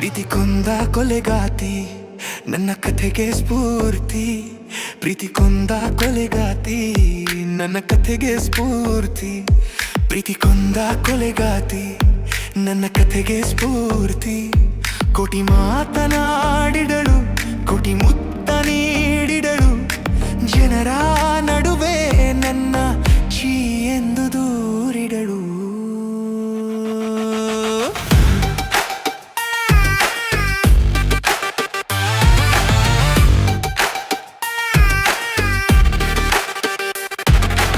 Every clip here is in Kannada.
ಪ್ರೀತಿ ಕೊಂದ ಕೊಲೆಗಾತಿ ನನ್ನ ಕಥೆಗೆ ಸ್ಫೂರ್ತಿ. ಪ್ರೀತಿ ಕೊಂದ ಕೊಲೆಗಾತಿ ನನ್ನ ಕಥೆಗೆ ಸ್ಫೂರ್ತಿ. ಪ್ರೀತಿ ಕೊಂದ ಕೊಲೆಗಾತಿ ನನ್ನ ಕಥೆಗೆ ಸ್ಫೂರ್ತಿ. ಕೋಟಿ ಮಾತನಾಡಿದಳು, ಕೋಟಿ ಮುತ್ತ ನೀಡಿದಳು, ಜನರ ನಡುವೆ ನನ್ನ ಛೀ ಎಂದು ದೂರಿದಳು.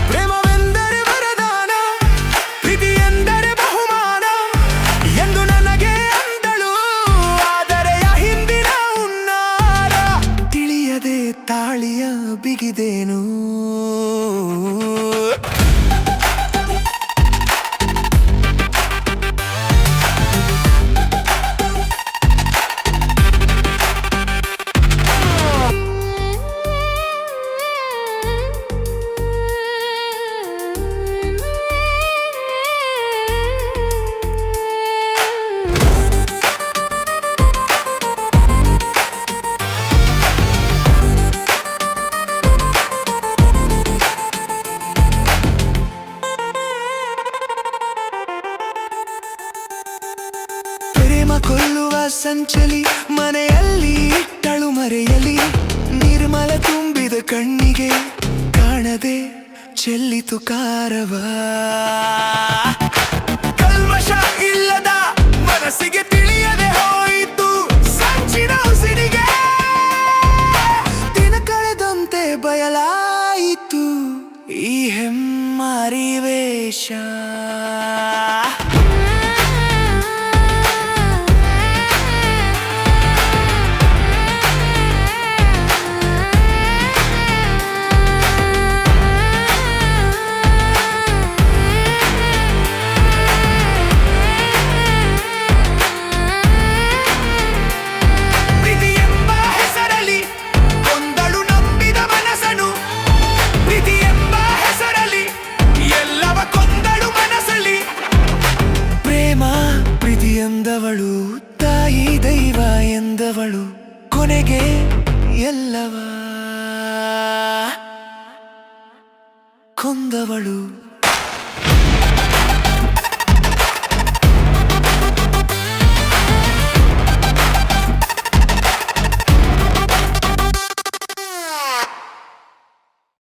ಪ್ರೇಮವೆಂದರೆ ವರದಾನ, ಪ್ರೀತಿ ಎಂದರೆ ಬಹುಮಾನ ಎಂದು ನನಗೆ ಅಂದಳು. ಆದರೆಯ ಹಿಂದಿನ ಹುನ್ನಾರ ತಿಳಿಯದೆ ತಾಳಿಯ ಬಿಗಿದೇನು. ಪ್ರೇಮ ಕೊಲ್ಲುವ ಸಂಚಲಿ ಮನೆಯಲ್ಲಿ ಇಟ್ಟಳು ಮರೆಯಲಿ. ನಿರ್ಮಲ ತುಂಬಿದ ಕಣ್ಣಿಗೆ ಕಾಣದೆ ಚೆಲ್ಲಿತು ಕಾರವ. ಕಲ್ಮಶ ಇಲ್ಲದ ಮನಸ್ಸಿಗೆ ತಿಳಿಯದೆ ಹೋಯಿತು ಸಂಚಿನ ಉಸಿರಿಗೆ. ದಿನ ಕಳೆದಂತೆ ಬಯಲಾಯಿತು ಈ ಹೆಮ್ಮಾರಿ ವೇಷ.